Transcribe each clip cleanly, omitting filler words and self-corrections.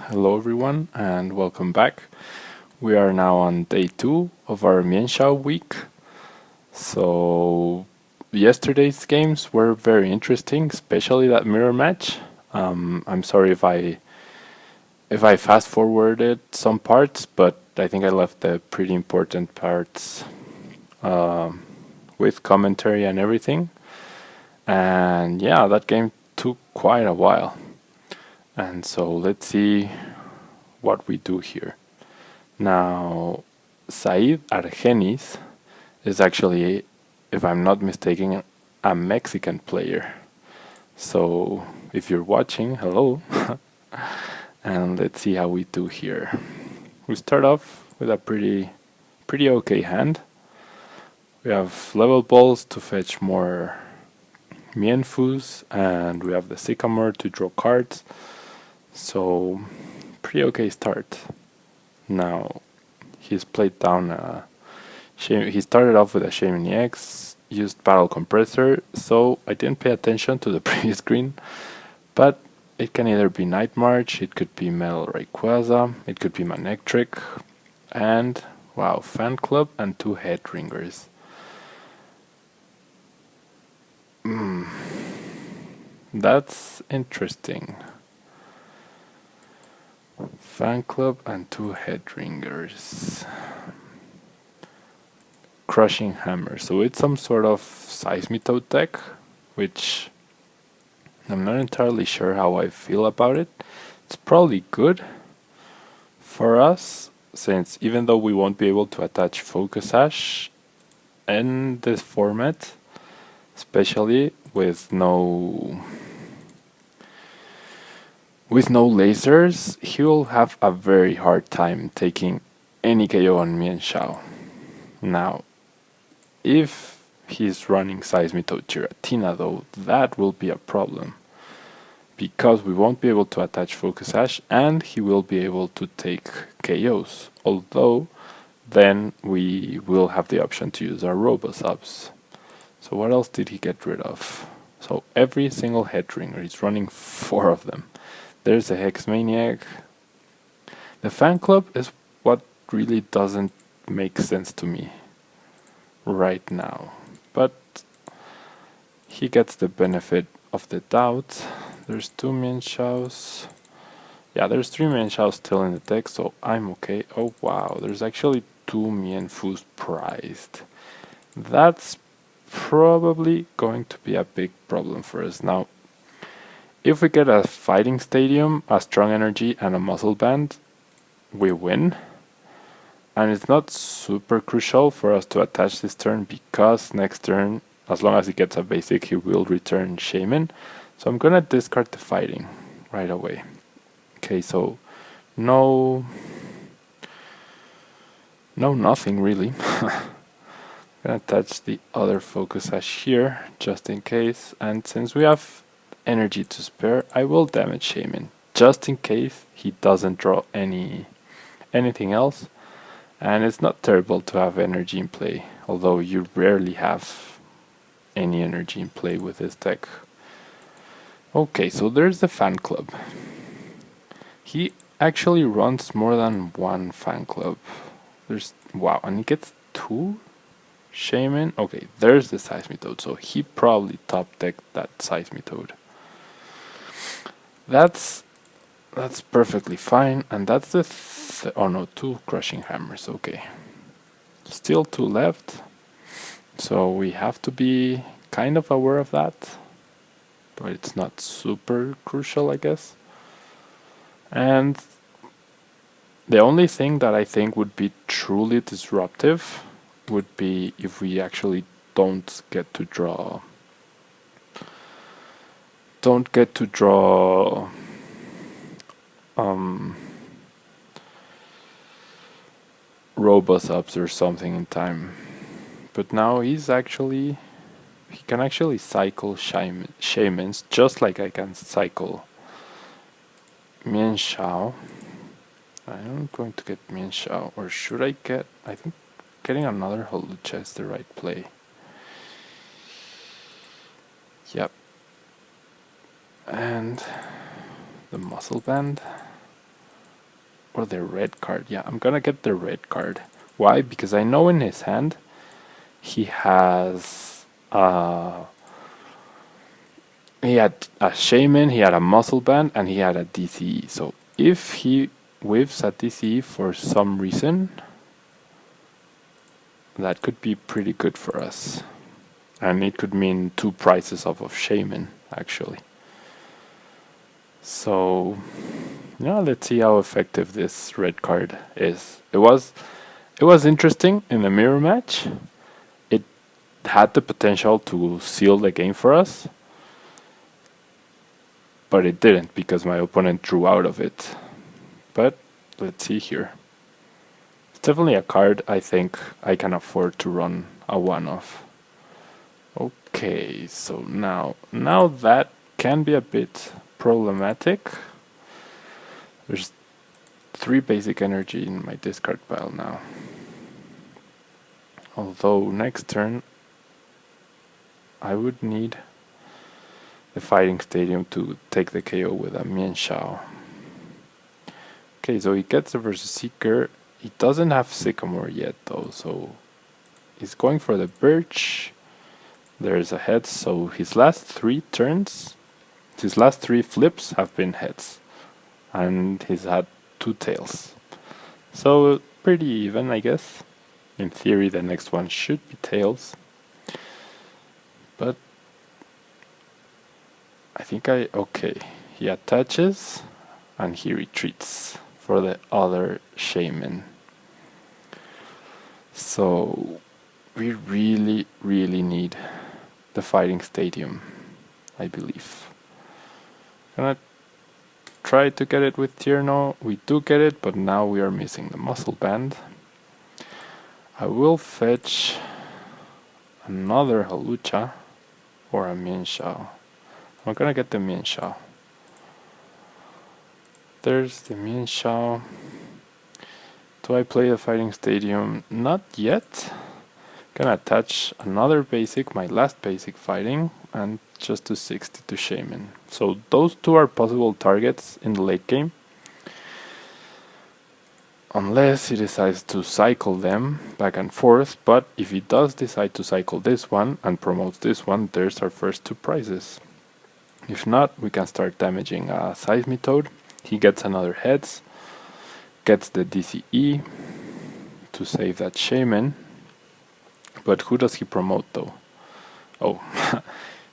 Hello everyone and welcome back. We are now on day 2 of our Mienshao week. So yesterday's games were very interesting, especially that mirror match. I'm sorry if I fast forwarded some parts, but I think I left the pretty important parts with commentary and everything. And yeah, that game took quite a while. And so let's see what we do here. Now, Said Argenis is actually, if I'm not mistaken, a Mexican player. So, if you're watching, hello. And let's see how we do here. We start off with a pretty okay hand. We have level balls to fetch more Mienfoos, and we have the Sycamore to draw cards. So, pretty okay start. Now, he's played down he started off with a Shaymin X, used Battle Compressor, so I didn't pay attention to the previous screen, but it can either be Night March, it could be Metal Rayquaza, it could be Manectric, and wow, Fan Club and 2 Headringers. That's interesting. Fan Club and 2 Headringers. Crushing Hammer. So it's some sort of Seismitoad deck, which I'm not entirely sure how I feel about it. It's probably good for us, since even though we won't be able to attach Focus Sash in this format, especially with no lasers, he will have a very hard time taking any KO on Mienshao. Now, if he's running Seismitoad Giratina though, that will be a problem, because we won't be able to attach Focus Sash and he will be able to take KOs, although then we will have the option to use our Robosubs. So what else did he get rid of? So every single Headringer, he's running 4 of them. There's a Hex Maniac. The Fan Club is what really doesn't make sense to me right now, but he gets the benefit of the doubt. There's 2 Mienshaos. Yeah, there's 3 Mienshaos still in the deck, so I'm okay. Oh wow, there's actually 2 Mienfoos prized. That's probably going to be a big problem for us. Now, if we get a Fighting Stadium, a Strong Energy, and a Muscle Band, we win. And it's not super crucial for us to attach this turn, because next turn, as long as he gets a basic, he will return Shaymin. So I'm gonna discard the Fighting right away. Okay, so no nothing really. I'm gonna attach the other Focus Sash here, just in case. And since we have energy to spare, I will damage Shaymin, just in case he doesn't draw anything else. And it's not terrible to have energy in play, although you rarely have any energy in play with this deck. Okay, so there's the Fan Club. He actually runs more than 1 Fan Club. Wow, and he gets 2 Shaymin. Okay, there's the Seismitoad, so he probably top decked that Seismitoad. That's perfectly fine, and that's the oh no, 2 Crushing Hammers, okay. Still 2 left, so we have to be kind of aware of that, but it's not super crucial, I guess. And the only thing that I think would be truly disruptive would be if we actually don't get to draw Robosubs or something in time. But now he can actually cycle Shaymins, just like I can cycle Mienshao. I'm going to get Mienshao, or should I get... I think getting another Hawlucha is the right play. Yep. And the Muscle Band. or the red card. Yeah, I'm gonna get the red card. Why? Because I know in his hand he has he had a Shaman, he had a Muscle Band, and he had a DCE. So if he whiffs a DCE for some reason, that could be pretty good for us. And it could mean 2 prices off of Shaman, actually. So, yeah, let's see how effective this red card is. It was interesting in the mirror match. It had the potential to seal the game for us, but it didn't because my opponent drew out of it. But let's see here. It's definitely a card I think I can afford to run a one-off. Okay, so now that can be a bit problematic. There's 3 basic energy in my discard pile now. Although next turn I would need the Fighting Stadium to take the KO with a Mienshao. Okay, so he gets the Versus Seeker. He doesn't have Sycamore yet though, so he's going for the Birch. There's a heads, so his last 3 turns, his last 3 flips have been heads. And he's had 2 tails. So pretty even, I guess. In theory the next one should be tails. But I think okay. He attaches and he retreats for the other Shaman. So we really, really need the Fighting Stadium, I believe. Gonna try to get it with Tierno. We do get it, but now we are missing the Muscle Band. I will fetch another Hawlucha or a Mienshao. I'm gonna get the Mienshao. There's the Mienshao. Do I play the Fighting Stadium? Not yet. Gonna attach another basic, my last basic fighting, and just to 60 to Shaman. So those 2 are possible targets in the late game. Unless he decides to cycle them back and forth, but if he does decide to cycle this one and promotes this one, there's our first 2 prizes. If not, we can start damaging a Seismitoad. He gets another heads, gets the DCE to save that Shaman. But who does he promote though? Oh,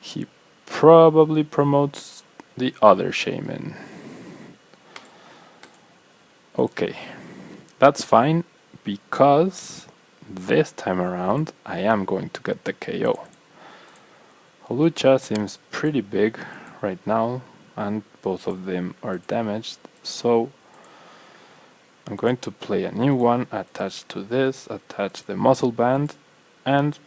he probably promotes the other Shaman. Okay, that's fine because this time around I am going to get the KO. Hawlucha seems pretty big right now and both of them are damaged, so I'm going to play a new one attached to this, attach the Muscle Band, and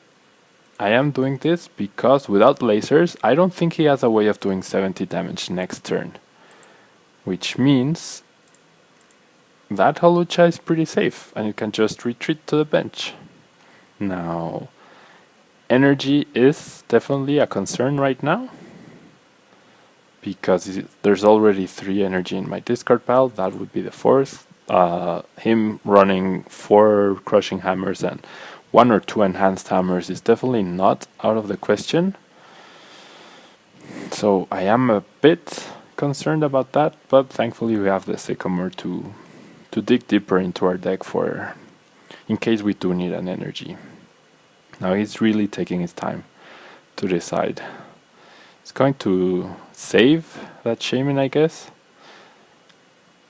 I am doing this because without lasers I don't think he has a way of doing 70 damage next turn, which means that Hawlucha is pretty safe and you can just retreat to the bench. Now, energy is definitely a concern right now because there's already 3 energy in my discard pile. That would be the 4th. Him running 4 Crushing Hammers and 1 or 2 Enhanced Hammers is definitely not out of the question. So I am a bit concerned about that, but thankfully we have the Sycamore to dig deeper into our deck for in case we do need an energy. Now he's really taking his time to decide. He's going to save that Shaman, I guess,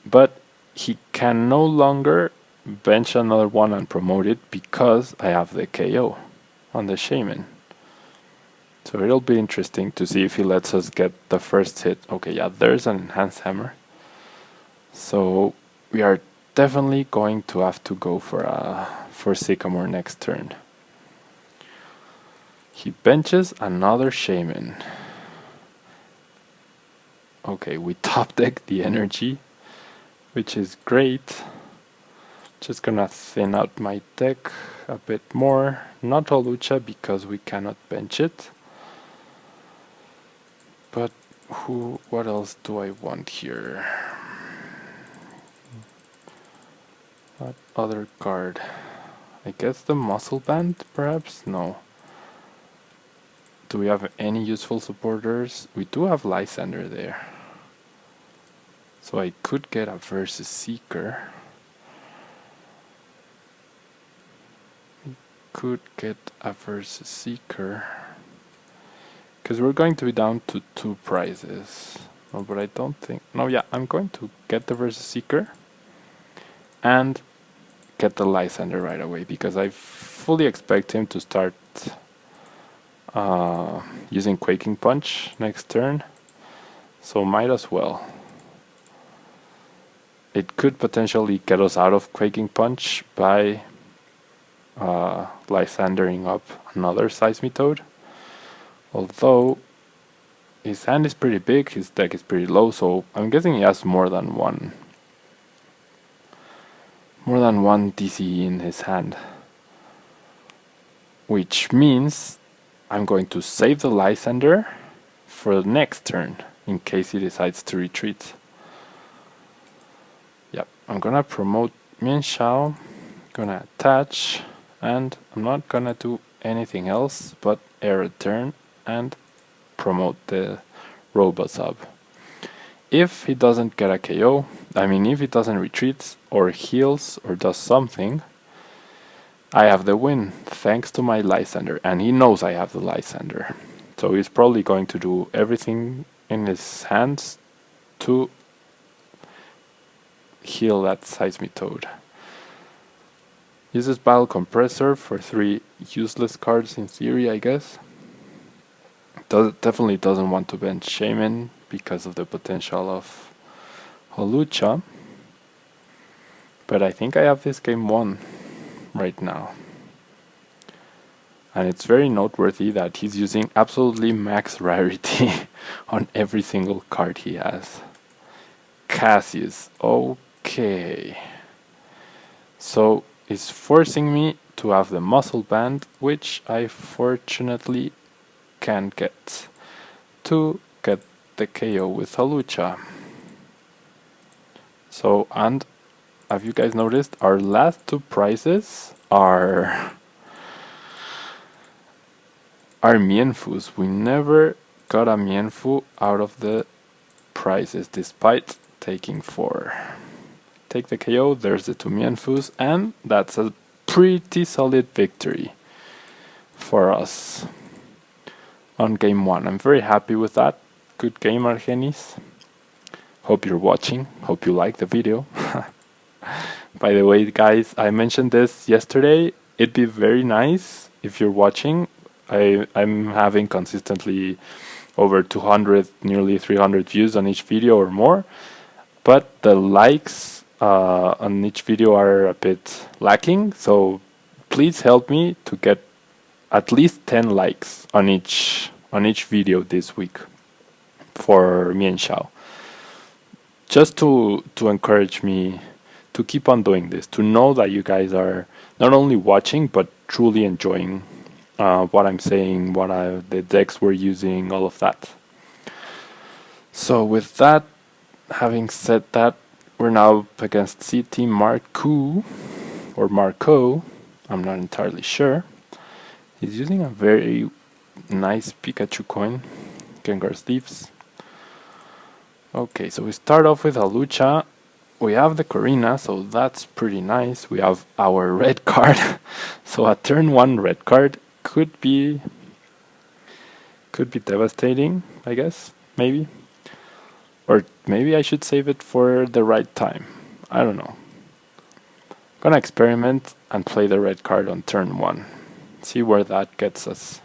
but he can no longer bench another one and promote it because I have the KO on the Shaman. So it'll be interesting to see if he lets us get the first hit. Okay, yeah, there's an Enhanced Hammer. So we are definitely going to have to go for Sycamore next turn. He benches another Shaman. Okay, we top deck the energy, which is great. Just gonna thin out my deck a bit more. Not Hawlucha because we cannot bench it. But what else do I want here? What other card? I guess the muscle band, perhaps? No. Do we have any useful supporters? We do have Lysander there. So I could get a Versus Seeker. Could get a Versus Seeker. Because we're going to be down to 2 prizes. No, but I don't think... No, yeah, I'm going to get the Versus Seeker. And get the Lysander right away. Because I fully expect him to start using Quaking Punch next turn. So might as well. It could potentially get us out of Quaking Punch by Lysandering up another Seismitoad. Although his hand is pretty big, his deck is pretty low, so I'm guessing he has more than one DCE in his hand. Which means I'm going to save the Lysander for the next turn in case he decides to retreat. Yep, I'm gonna promote Mienshao, gonna attach, and I'm not gonna do anything else but air a turn and promote the Robosub. If he doesn't get a KO, I mean if he doesn't retreat or heals or does something, I have the win thanks to my Lysander, and he knows I have the Lysander. So he's probably going to do everything in his hands to heal that Seismitoad. Uses Battle Compressor for 3 useless cards in theory, I guess. Definitely doesn't want to bench Shaman because of the potential of Hawlucha. But I think I have this game won right now. And it's very noteworthy that he's using absolutely max rarity on every single card he has. Cassius, okay. So it's forcing me to have the Muscle Band, which I fortunately can get to get the KO with Hawlucha. So, and have you guys noticed our last 2 prizes are Mienfoos. We never got a Mienfoo out of the prizes despite taking 4. Take the KO, there's the 2 Mienfoos, and that's a pretty solid victory for us on game 1. I'm very happy with that. Good game, Argenis. Hope you're watching. Hope you like the video. By the way, guys, I mentioned this yesterday. It'd be very nice if you're watching. I'm having consistently over 200, nearly 300 views on each video or more. But the likes on each video are a bit lacking. So please help me to get at least 10 likes on each video this week for Mienshao. Just to encourage me to keep on doing this, to know that you guys are not only watching but truly enjoying what I'm saying, the decks we're using, all of that. So with that, having said that, we're now up against CT Marco, or Marco, I'm not entirely sure. He's using a very nice Pikachu coin, Gengar's Leaves. Okay, so we start off with Hawlucha. We have the Corina, so that's pretty nice. We have our red card. So a turn 1 red card could be devastating, I guess, maybe. Or maybe I should save it for the right time. I don't know. Gonna experiment and play the red card on turn 1. See where that gets us.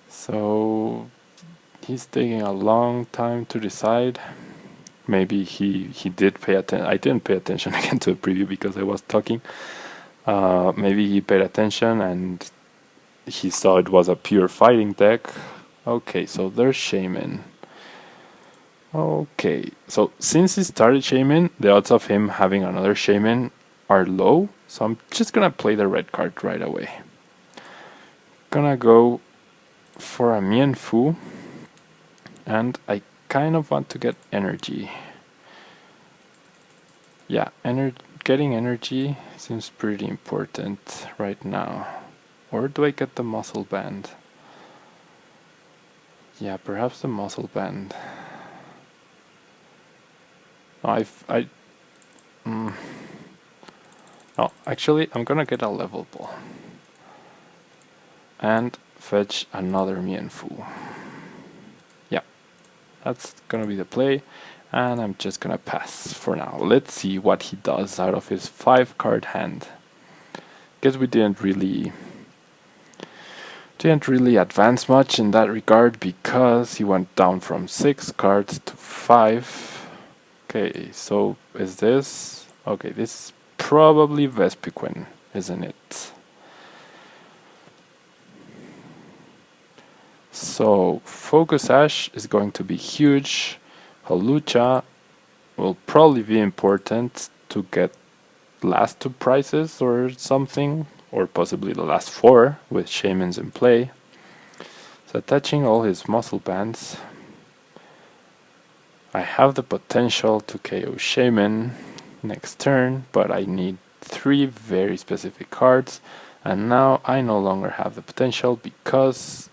So he's taking a long time to decide. Maybe he did pay attention. I didn't pay attention again to the preview because I was talking. Maybe he paid attention and he saw it was a pure fighting deck. Okay, so there's Shaman. Okay, so since he started Shaman, the odds of him having another Shaman are low. So I'm just gonna play the red card right away. Gonna go for a Mienfoo. And I kind of want to get energy. Yeah, getting energy seems pretty important right now. Or do I get the muscle band? Yeah, perhaps the muscle band. No, no, actually, I'm gonna get a level ball. And fetch another Mienfoo. Yeah, that's gonna be the play. And I'm just gonna pass for now. Let's see what he does out of his 5-card hand. Guess we didn't really advance much in that regard because he went down from 6 cards to 5. Okay, so is this... Okay, this is probably Vespiquen, isn't it? So Focus Sash is going to be huge. Hawlucha will probably be important to get last 2 prizes or something, or possibly the last 4 with Shamans in play. So attaching all his muscle bands, I have the potential to KO Shaman next turn, but I need 3 very specific cards, and now I no longer have the potential because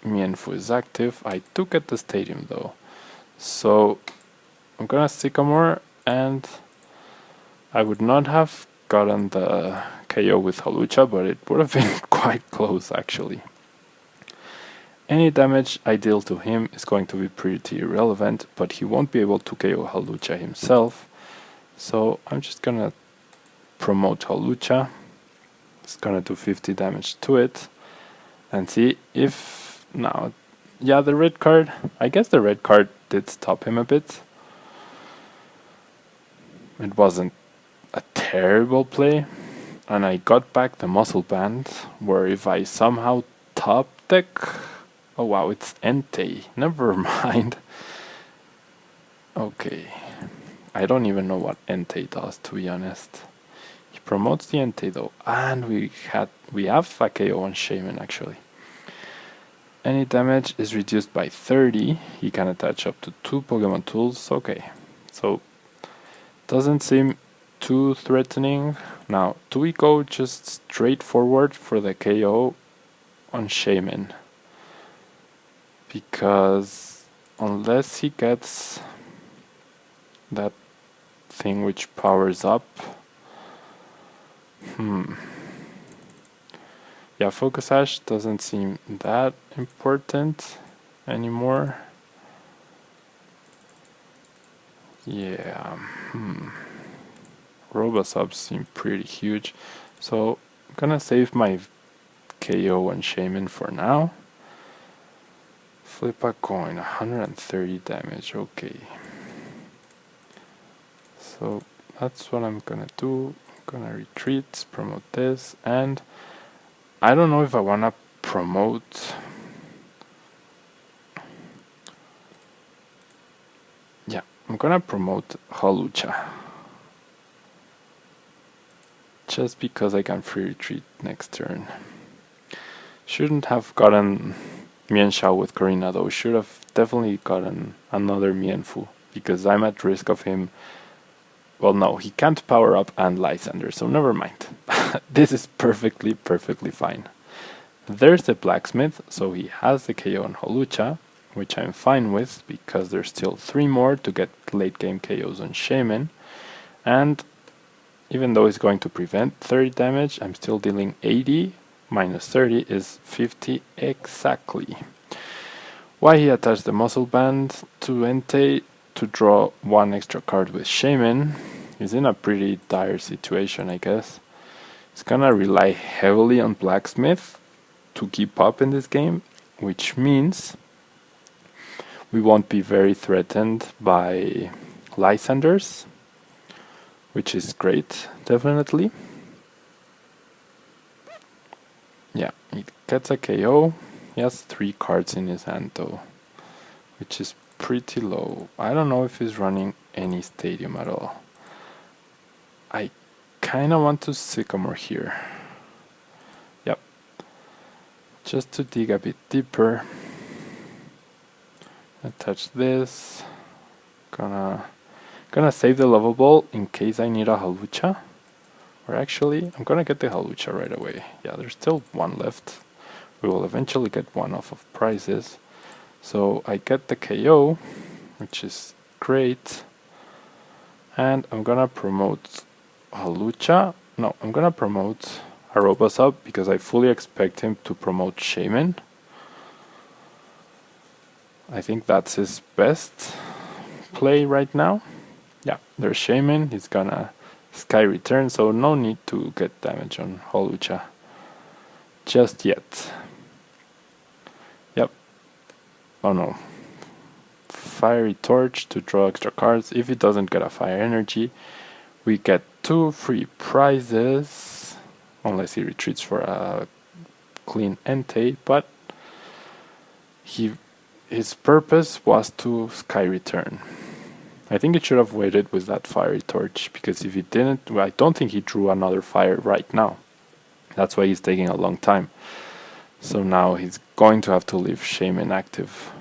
Mienfoo is active. I do get the stadium though, so I'm gonna Sycamore, and I would not have gotten the KO with Hawlucha, but it would have been quite close actually. Any damage I deal to him is going to be pretty irrelevant, but he won't be able to KO Hawlucha himself. So I'm just gonna promote Hawlucha. It's gonna do 50 damage to it. And see if... Now, yeah, the red card... I guess the red card did stop him a bit. It wasn't a terrible play. And I got back the muscle band, where if I somehow top deck... Oh wow, it's Entei. Never mind. Okay. I don't even know what Entei does, to be honest. He promotes the Entei though, and we have a KO on Shaman actually. Any damage is reduced by 30. He can attach up to 2 Pokemon tools. Okay. So doesn't seem too threatening. Now, do we go just straight forward for the KO on Shaman? Because unless he gets that thing which powers up... Yeah, Focus Sash doesn't seem that important anymore. Yeah, Robosubs seem pretty huge. So I'm gonna save my KO and Shaman for now. Flip a coin, 130 damage, okay. So that's what I'm gonna do. I'm gonna retreat, promote this, and I don't know if I wanna promote... Yeah, I'm gonna promote Hawlucha. Just because I can free retreat next turn. Shouldn't have gotten Mienshao with Corina though. Should have definitely gotten another Mienfoo, because I'm at risk of him... Well, no, he can't power up and Lysander, so never mind. This is perfectly fine. There's the Blacksmith, so he has the KO on Hawlucha, which I'm fine with, because there's still 3 more to get late game KOs on Shaman. And even though it's going to prevent 30 damage, I'm still dealing 80. Minus 30 is 50 exactly. Why he attached the muscle band to Entei to draw 1 extra card with Shaman. He's in a pretty dire situation, I guess. He's gonna rely heavily on Blacksmith to keep up in this game, which means we won't be very threatened by Lysanders, which is great, definitely. Yeah, he gets a KO. He has 3 cards in his hand though, which is pretty low. I don't know if he's running any stadium at all. I kinda want to Sycamore here. Yep. Just to dig a bit deeper. Attach this. Gonna Gonna save the lovable in case I need a Hawlucha. Or actually, I'm gonna get the Hawlucha right away. Yeah, there's still one left. We will eventually get one off of prizes. So I get the KO, which is great. And I'm gonna promote Hawlucha. No, I'm gonna promote Arobasub because I fully expect him to promote Shaman. I think that's his best play right now. Yeah, there's Shaman. He's gonna Sky Return, so no need to get damage on Hawlucha just yet. Yep. Oh no. Fiery Torch to draw extra cards. If he doesn't get a Fire Energy, we get 2 free prizes. Unless he retreats for a clean Entei, but his purpose was to Sky Return. I think it should have waited with that Fiery Torch, because if he didn't, well, I don't think he drew another fire right now. That's why he's taking a long time. So now he's going to have to leave Shaman active.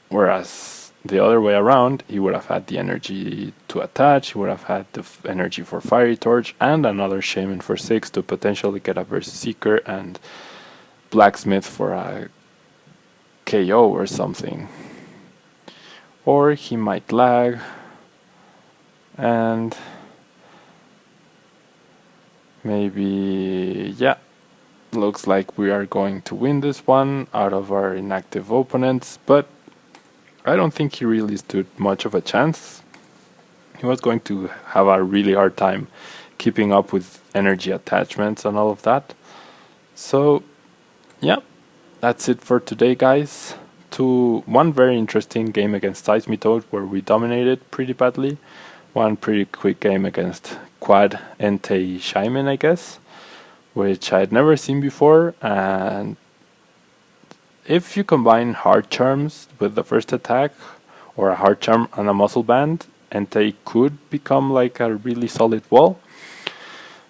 Whereas the other way around, he would have had the energy to attach, he would have had the energy for Fiery Torch, and another Shaman for 6 to potentially get a Versus Seeker and Blacksmith for a KO or something. Or he might lag, and maybe, yeah, looks like we are going to win this one out of our inactive opponents, but I don't think he really stood much of a chance. He was going to have a really hard time keeping up with energy attachments and all of that. So, yeah, that's it for today, guys. One very interesting game against Seismitoad where we dominated pretty badly. One pretty quick game against Quad Entei Shaman, I guess, which I had never seen before. And if you combine Hard Charms with the first attack, or a Hard Charm and a Muscle Band, Entei could become like a really solid wall.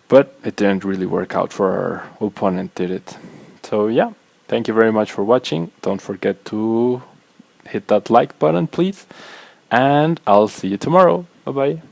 But it didn't really work out for our opponent, did it? So yeah. Thank you very much for watching. Don't forget to hit that like button, please. And I'll see you tomorrow. Bye-bye.